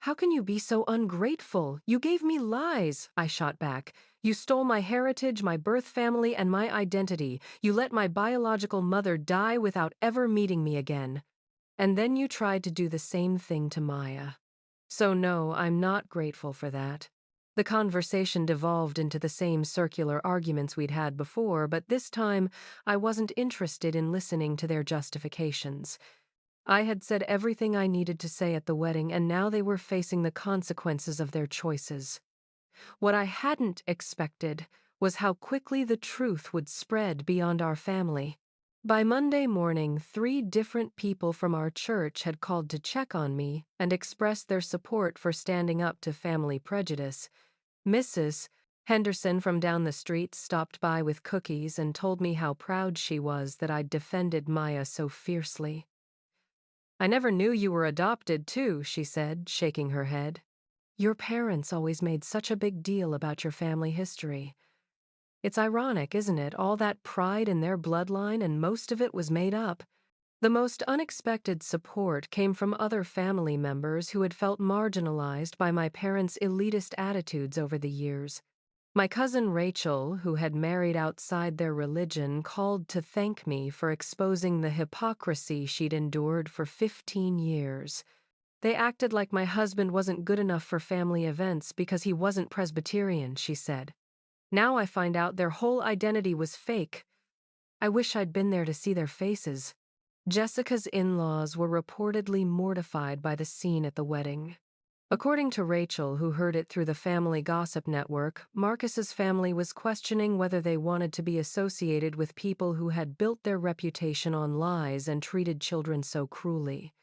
How can you be so ungrateful? You gave me lies, I shot back. You stole my heritage, my birth family, and my identity. You let my biological mother die without ever meeting me again. And then you tried to do the same thing to Maya. So no, I'm not grateful for that. The conversation devolved into the same circular arguments we'd had before, but this time I wasn't interested in listening to their justifications. I had said everything I needed to say at the wedding, and now they were facing the consequences of their choices. What I hadn't expected was how quickly the truth would spread beyond our family. By Monday morning, 3 different people from our church had called to check on me and expressed their support for standing up to family prejudice. Mrs. Henderson from down the street stopped by with cookies and told me how proud she was that I'd defended Maya so fiercely. I never knew you were adopted, too, she said, shaking her head. Your parents always made such a big deal about your family history. It's ironic, isn't it? All that pride in their bloodline, and most of it was made up. The most unexpected support came from other family members who had felt marginalized by my parents' elitist attitudes over the years. My cousin Rachel, who had married outside their religion, called to thank me for exposing the hypocrisy she'd endured for 15 years. They acted like my husband wasn't good enough for family events because he wasn't Presbyterian, she said. Now I find out their whole identity was fake. I wish I'd been there to see their faces. Jessica's in-laws were reportedly mortified by the scene at the wedding. According to Rachel, who heard it through the family gossip network, Marcus's family was questioning whether they wanted to be associated with people who had built their reputation on lies and treated children so cruelly.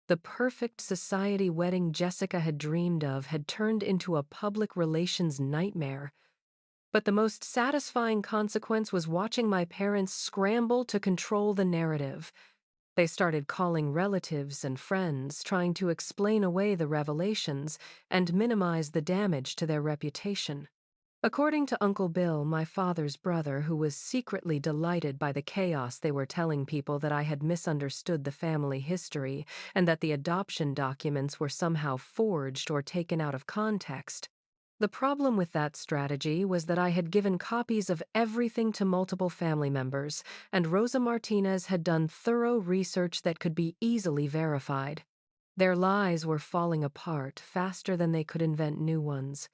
The perfect society wedding Jessica had dreamed of had turned into a public relations nightmare. But the most satisfying consequence was watching my parents scramble to control the narrative. They started calling relatives and friends, trying to explain away the revelations and minimize the damage to their reputation. According to Uncle Bill, my father's brother, who was secretly delighted by the chaos they were telling people that I had misunderstood the family history and that the adoption documents were somehow forged or taken out of context. The problem with that strategy was that I had given copies of everything to multiple family members, and Rosa Martinez had done thorough research that could be easily verified. Their lies were falling apart faster than they could invent new ones.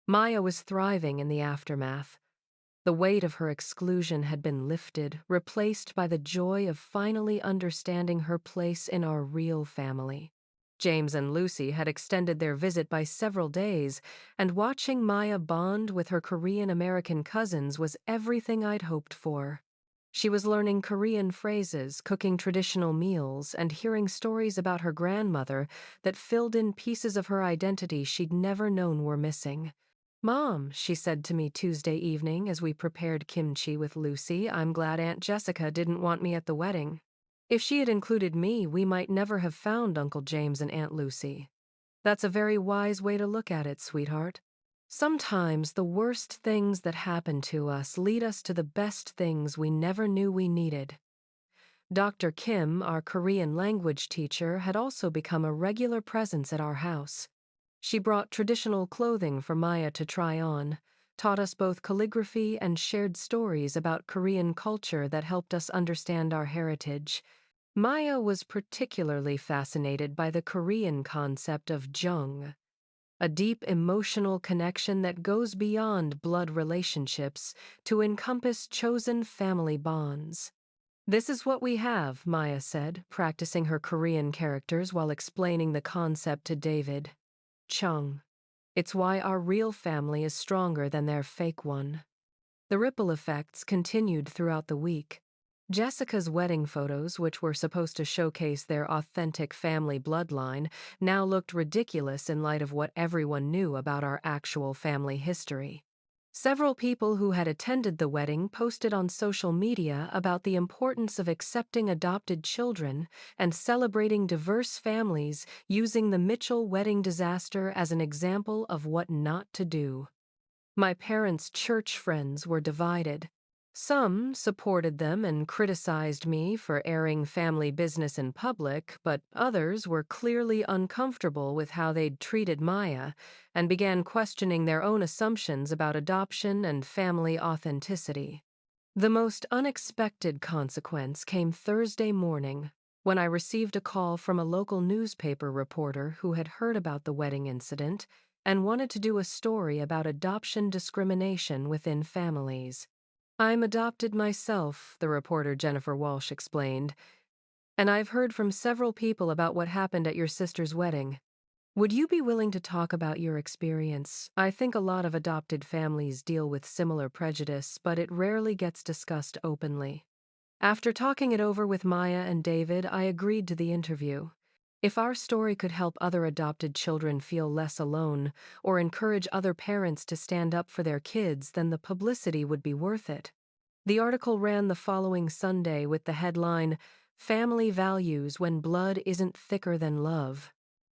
Maya was thriving in the aftermath. The weight of her exclusion had been lifted, replaced by the joy of finally understanding her place in our real family. James and Lucy had extended their visit by several days, and watching Maya bond with her Korean-American cousins was everything I'd hoped for. She was learning Korean phrases, cooking traditional meals, and hearing stories about her grandmother that filled in pieces of her identity she'd never known were missing. Mom, she said to me Tuesday evening as we prepared kimchi with Lucy, I'm glad Aunt Jessica didn't want me at the wedding. If she had included me, we might never have found Uncle James and Aunt Lucy. That's a very wise way to look at it, sweetheart. Sometimes the worst things that happen to us lead us to the best things we never knew we needed. Dr. Kim, our Korean language teacher, had also become a regular presence at our house. She brought traditional clothing for Maya to try on, taught us both calligraphy and shared stories about Korean culture that helped us understand our heritage. Maya was particularly fascinated by the Korean concept of jung, a deep emotional connection that goes beyond blood relationships to encompass chosen family bonds. This is what we have, Maya said, practicing her Korean characters while explaining the concept to David. Chung. It's why our real family is stronger than their fake one. The ripple effects continued throughout the week. Jessica's wedding photos, which were supposed to showcase their authentic family bloodline, now looked ridiculous in light of what everyone knew about our actual family history. Several people who had attended the wedding posted on social media about the importance of accepting adopted children and celebrating diverse families, using the Mitchell wedding disaster as an example of what not to do. My parents' church friends were divided. Some supported them and criticized me for airing family business in public, but others were clearly uncomfortable with how they'd treated Maya and began questioning their own assumptions about adoption and family authenticity. The most unexpected consequence came Thursday morning when I received a call from a local newspaper reporter who had heard about the wedding incident and wanted to do a story about adoption discrimination within families. "I'm adopted myself," the reporter Jennifer Walsh explained, "and I've heard from several people about what happened at your sister's wedding. Would you be willing to talk about your experience? I think a lot of adopted families deal with similar prejudice, but it rarely gets discussed openly." After talking it over with Maya and David, I agreed to the interview. If our story could help other adopted children feel less alone or encourage other parents to stand up for their kids, then the publicity would be worth it. The article ran the following Sunday with the headline, "Family Values When Blood Isn't Thicker Than Love."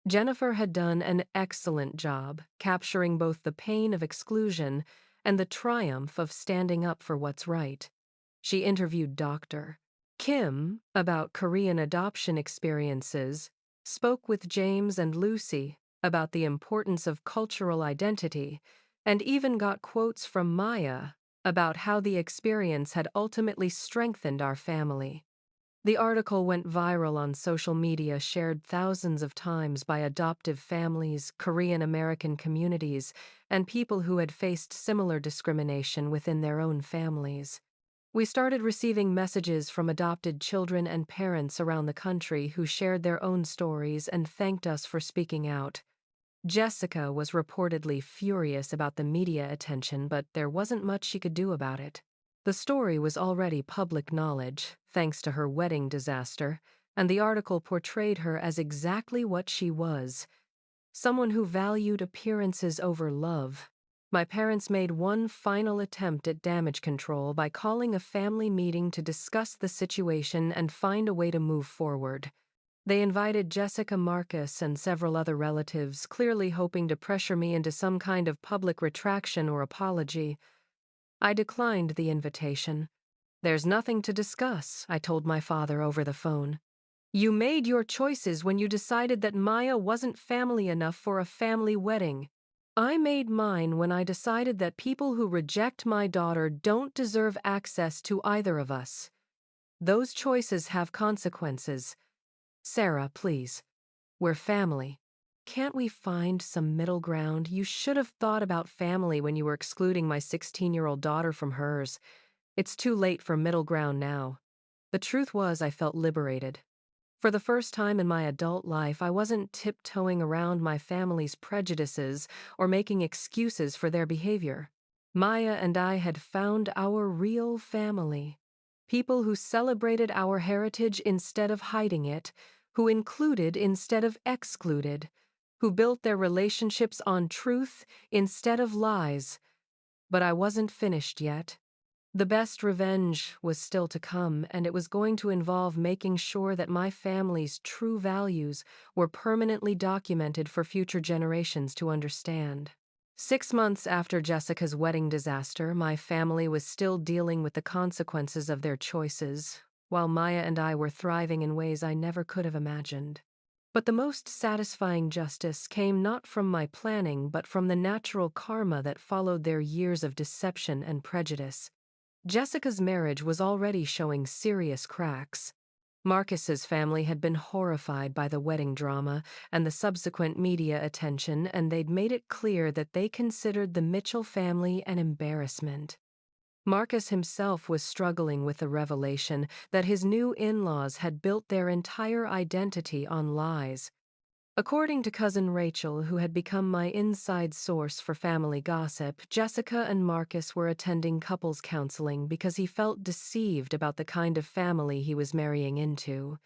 Jennifer had done an excellent job capturing both the pain of exclusion and the triumph of standing up for what's right. She interviewed Dr. Kim about Korean adoption experiences, spoke with James and Lucy about the importance of cultural identity, and even got quotes from Maya about how the experience had ultimately strengthened our family. The article went viral on social media, shared thousands of times by adoptive families, Korean American communities, and people who had faced similar discrimination within their own families. We started receiving messages from adopted children and parents around the country who shared their own stories and thanked us for speaking out. Jessica was reportedly furious about the media attention, but there wasn't much she could do about it. The story was already public knowledge, thanks to her wedding disaster, and the article portrayed her as exactly what she was, someone who valued appearances over love. My parents made one final attempt at damage control by calling a family meeting to discuss the situation and find a way to move forward. They invited Jessica, Marcus, and several other relatives, clearly hoping to pressure me into some kind of public retraction or apology. I declined the invitation. "There's nothing to discuss," I told my father over the phone. "You made your choices when you decided that Maya wasn't family enough for a family wedding. I made mine when I decided that people who reject my daughter don't deserve access to either of us. Those choices have consequences. Sarah, please. We're family. Can't we find some middle ground? You should have thought about family when you were excluding my 16-year-old daughter from hers. It's too late for middle ground now." The truth was, I felt liberated. For the first time in my adult life, I wasn't tiptoeing around my family's prejudices or making excuses for their behavior. Maya and I had found our real family. People who celebrated our heritage instead of hiding it, who included instead of excluded, who built their relationships on truth instead of lies. But I wasn't finished yet. The best revenge was still to come, and it was going to involve making sure that my family's true values were permanently documented for future generations to understand. 6 months after Jessica's wedding disaster, my family was still dealing with the consequences of their choices, while Maya and I were thriving in ways I never could have imagined. But the most satisfying justice came not from my planning, but from the natural karma that followed their years of deception and prejudice. Jessica's marriage was already showing serious cracks. Marcus's family had been horrified by the wedding drama and the subsequent media attention, and they'd made it clear that they considered the Mitchell family an embarrassment. Marcus himself was struggling with the revelation that his new in-laws had built their entire identity on lies. According to cousin Rachel, who had become my inside source for family gossip, Jessica and Marcus were attending couples counseling because he felt deceived about the kind of family he was marrying into.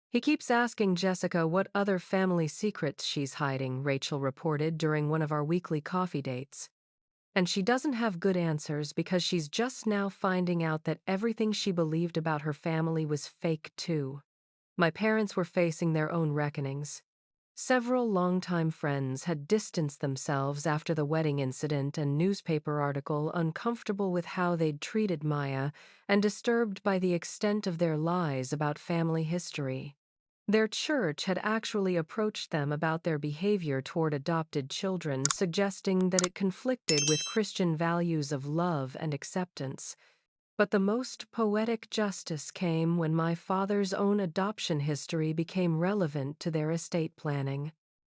"He keeps asking Jessica what other family secrets she's hiding," Rachel reported during one of our weekly coffee dates. And she doesn't have good answers because she's just now finding out that everything she believed about her family was fake, too. My parents were facing their own reckonings. Several longtime friends had distanced themselves after the wedding incident and newspaper article, uncomfortable with how they'd treated Maya and disturbed by the extent of their lies about family history. Their church had actually approached them about their behavior toward adopted children, suggesting that it conflicted with Christian values of love and acceptance. But the most poetic justice came when my father's own adoption history became relevant to their estate planning.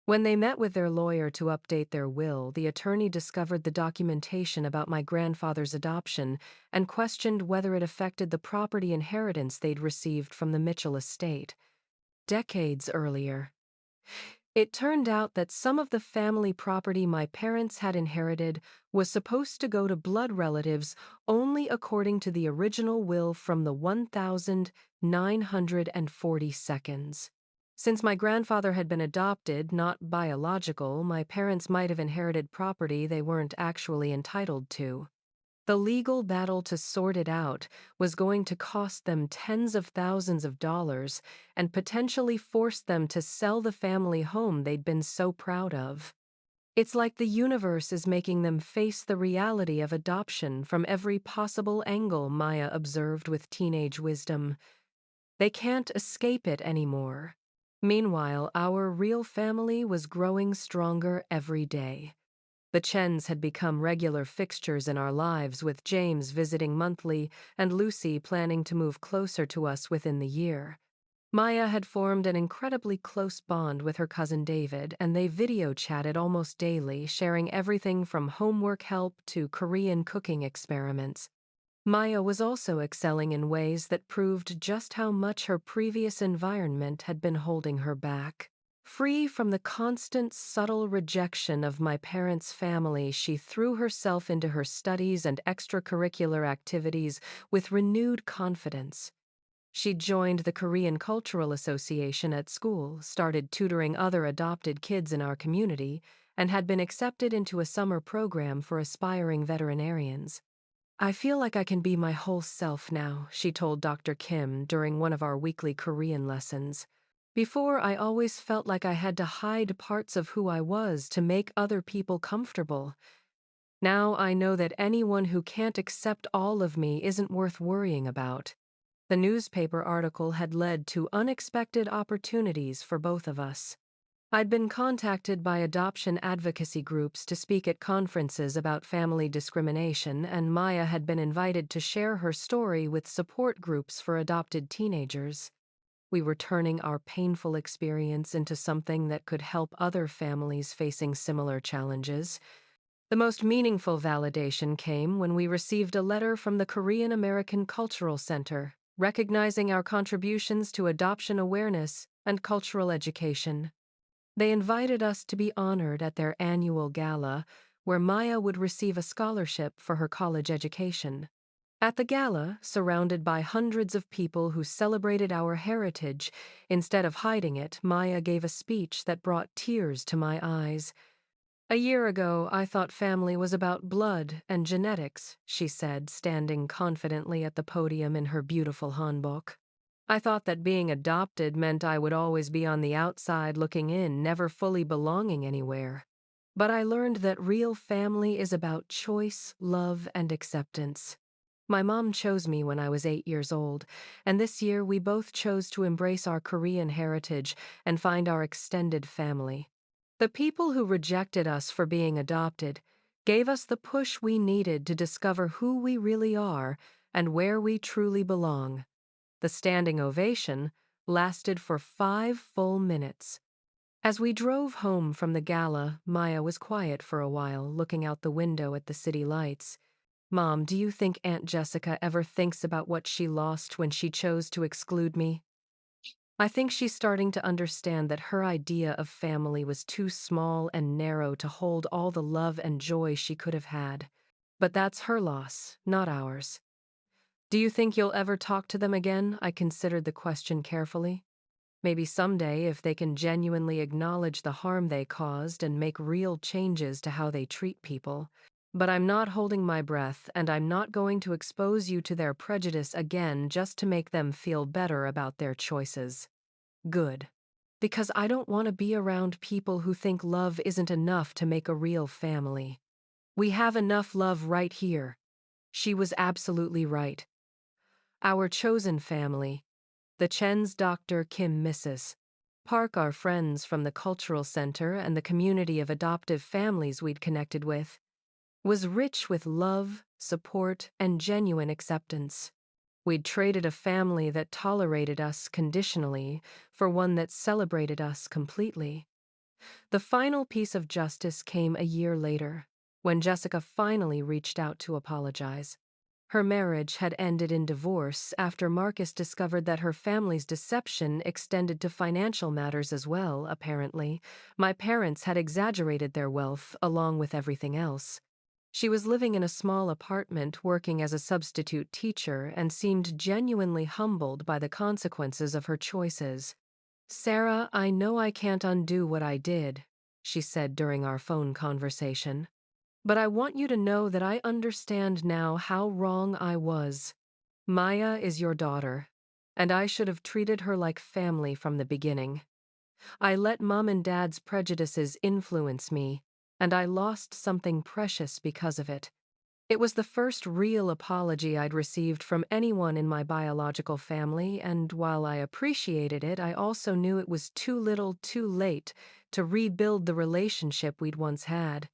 When they met with their lawyer to update their will, the attorney discovered the documentation about my grandfather's adoption and questioned whether it affected the property inheritance they'd received from the Mitchell estate decades earlier. It turned out that some of the family property my parents had inherited was supposed to go to blood relatives only according to the original will from the 1940 seconds. Since my grandfather had been adopted, not biological, my parents might have inherited property they weren't actually entitled to. The legal battle to sort it out was going to cost them tens of thousands of dollars and potentially force them to sell the family home they'd been so proud of. It's like the universe is making them face the reality of adoption from every possible angle, Maya observed with teenage wisdom. They can't escape it anymore. Meanwhile, our real family was growing stronger every day. The Chens had become regular fixtures in our lives, with James visiting monthly and Lucy planning to move closer to us within the year. Maya had formed an incredibly close bond with her cousin David, and they video chatted almost daily, sharing everything from homework help to Korean cooking experiments. Maya was also excelling in ways that proved just how much her previous environment had been holding her back. Free from the constant, subtle rejection of my parents' family, she threw herself into her studies and extracurricular activities with renewed confidence. She joined the Korean Cultural Association at school, started tutoring other adopted kids in our community, and had been accepted into a summer program for aspiring veterinarians. "I feel like I can be my whole self now," she told Dr. Kim during one of our weekly Korean lessons. "Before, I always felt like I had to hide parts of who I was to make other people comfortable. Now I know that anyone who can't accept all of me isn't worth worrying about." The newspaper article had led to unexpected opportunities for both of us. I'd been contacted by adoption advocacy groups to speak at conferences about family discrimination, and Maya had been invited to share her story with support groups for adopted teenagers. We were turning our painful experience into something that could help other families facing similar challenges. The most meaningful validation came when we received a letter from the Korean American Cultural Center, recognizing our contributions to adoption awareness and cultural education. They invited us to be honored at their annual gala, where Maya would receive a scholarship for her college education. At the gala, surrounded by hundreds of people who celebrated our heritage, instead of hiding it, Maya gave a speech that brought tears to my eyes. "A year ago, I thought family was about blood and genetics," she said, standing confidently at the podium in her beautiful hanbok. "I thought that being adopted meant I would always be on the outside looking in, never fully belonging anywhere. But I learned that real family is about choice, love, and acceptance. My mom chose me when I was 8 years old, and this year we both chose to embrace our Korean heritage and find our extended family. The people who rejected us for being adopted gave us the push we needed to discover who we really are and where we truly belong." The standing ovation lasted for 5 full minutes. As we drove home from the gala, Maya was quiet for a while, looking out the window at the city lights. "Mom, do you think Aunt Jessica ever thinks about what she lost when she chose to exclude me?" "I think she's starting to understand that her idea of family was too small and narrow to hold all the love and joy she could have had. But that's her loss, not ours." "Do you think you'll ever talk to them again?" I considered the question carefully. "Maybe someday, if they can genuinely acknowledge the harm they caused and make real changes to how they treat people." But I'm not holding my breath, and I'm not going to expose you to their prejudice again just to make them feel better about their choices. Good. Because I don't want to be around people who think love isn't enough to make a real family. We have enough love right here. She was absolutely right. Our chosen family, the Chen's Dr. Kim Mrs. Park, our friends from the cultural center and the community of adoptive families we'd connected with, was rich with love, support, and genuine acceptance. We'd traded a family that tolerated us conditionally for one that celebrated us completely. The final piece of justice came a year later, when Jessica finally reached out to apologize. Her marriage had ended in divorce after Marcus discovered that her family's deception extended to financial matters as well, apparently. My parents had exaggerated their wealth along with everything else. She was living in a small apartment working as a substitute teacher and seemed genuinely humbled by the consequences of her choices. "Sarah, I know I can't undo what I did," she said during our phone conversation. "But I want you to know that I understand now how wrong I was. Maya is your daughter, and I should have treated her like family from the beginning. I let Mom and Dad's prejudices influence me, and I lost something precious because of it. It was the first real apology I'd received from anyone in my biological family, and while I appreciated it, I also knew it was too little too late to rebuild the relationship we'd once had.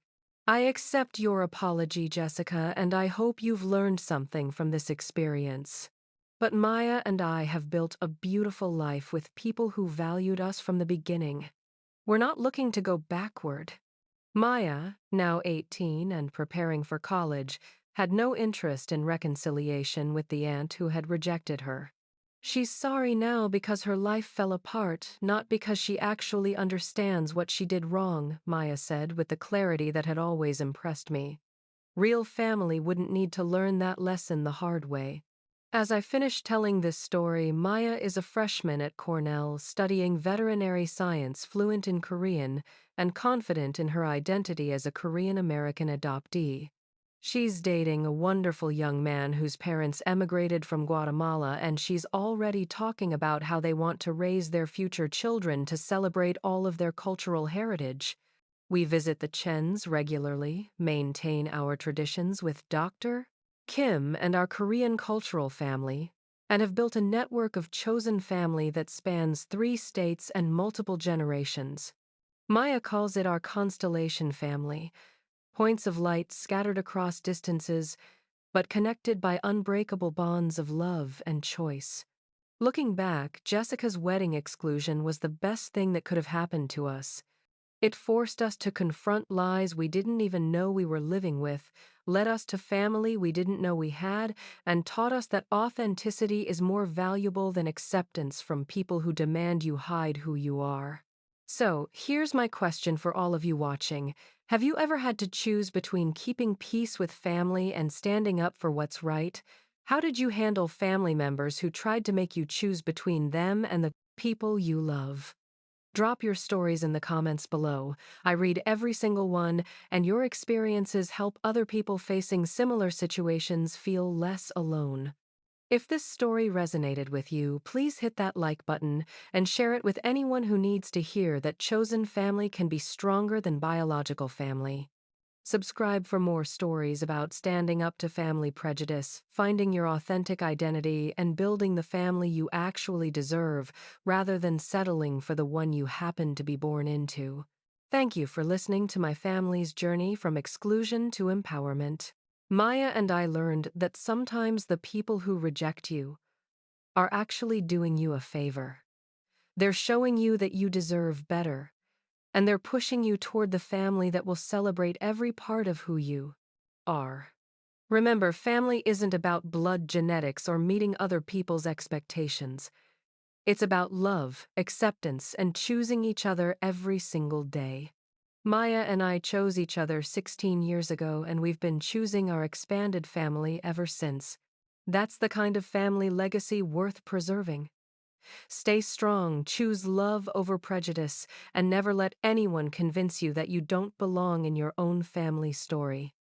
I accept your apology, Jessica, and I hope you've learned something from this experience. But Maya and I have built a beautiful life with people who valued us from the beginning. We're not looking to go backward." Maya, now 18 and preparing for college, had no interest in reconciliation with the aunt who had rejected her. "She's sorry now because her life fell apart, not because she actually understands what she did wrong," Maya said with the clarity that had always impressed me. Real family wouldn't need to learn that lesson the hard way. As I finished telling this story, Maya is a freshman at Cornell studying veterinary science, fluent in Korean, and confident in her identity as a Korean-American adoptee. She's dating a wonderful young man whose parents emigrated from Guatemala, and she's already talking about how they want to raise their future children to celebrate all of their cultural heritage. We visit the Chens regularly, maintain our traditions with Dr. Kim and our Korean cultural family, and have built a network of chosen family that spans 3 states and multiple generations. Maya calls it our constellation family, points of light scattered across distances, but connected by unbreakable bonds of love and choice. Looking back, Jessica's wedding exclusion was the best thing that could have happened to us. It forced us to confront lies we didn't even know we were living with, led us to family we didn't know we had, and taught us that authenticity is more valuable than acceptance from people who demand you hide who you are. So, here's my question for all of you watching. Have you ever had to choose between keeping peace with family and standing up for what's right? How did you handle family members who tried to make you choose between them and the people you love? Drop your stories in the comments below. I read every single one, and your experiences help other people facing similar situations feel less alone. If this story resonated with you, please hit that like button and share it with anyone who needs to hear that chosen family can be stronger than biological family. Subscribe for more stories about standing up to family prejudice, finding your authentic identity, and building the family you actually deserve, rather than settling for the one you happen to be born into. Thank you for listening to my family's journey from exclusion to empowerment. Maya and I learned that sometimes the people who reject you are actually doing you a favor. They're showing you that you deserve better, and they're pushing you toward the family that will celebrate every part of who you are. Remember, family isn't about blood genetics or meeting other people's expectations. It's about love, acceptance, and choosing each other every single day. Maya and I chose each other 16 years ago, and we've been choosing our expanded family ever since. That's the kind of family legacy worth preserving. Stay strong, choose love over prejudice, and never let anyone convince you that you don't belong in your own family story.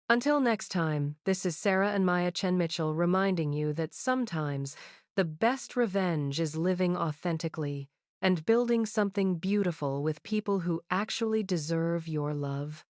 Until next time, this is Sarah and Maya Chen Mitchell reminding you that sometimes the best revenge is living authentically and building something beautiful with people who actually deserve your love.